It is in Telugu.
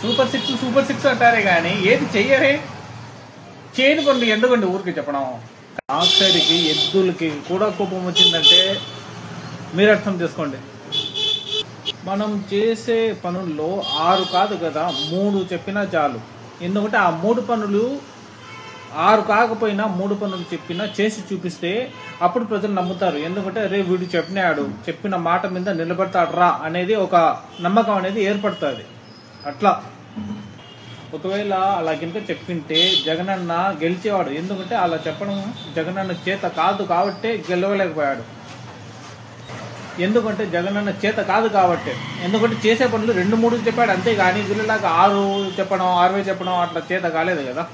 సూపర్ సిక్స్ అంటారే కానీ ఏది చెయ్యరే. చేయని పనులు ఎందుకండి ఊరికి చెప్పడం. ఆఖరికి ఎద్దులకి కూడా కోపం వచ్చిందంటే మీరు అర్థం చేసుకోండి. మనం చేసే పనుల్లో 6 కాదు కదా 3 చెప్పినా చాలు. ఎందుకంటే ఆ 3 పనులు 6 కాకపోయినా 3 పనులు చెప్పినా చేసి చూపిస్తే అప్పుడు ప్రజలు నమ్ముతారు. ఎందుకంటే అరే వీడు చెప్పిన మాట మీద నిలబడతాడు రా అనేది ఒక నమ్మకం అనేది ఏర్పడుతుంది. అట్లా ఒకవేళ అలా కనుక చెప్పింటే జగనన్న గెలిచేవాడు. ఎందుకంటే అలా చెప్పడం జగనన్న చేత కాదు కాబట్టే గెలవలేకపోయాడు. ఎందుకంటే జగనన్న చేత కాదు కాబట్టి. ఎందుకంటే చేసే పనులు 2-3 చెప్పాడు అంతేగాని వీళ్ళలాగా 6 చెప్పడం 60 చెప్పడం అట్లా చేత కాలేదు కదా.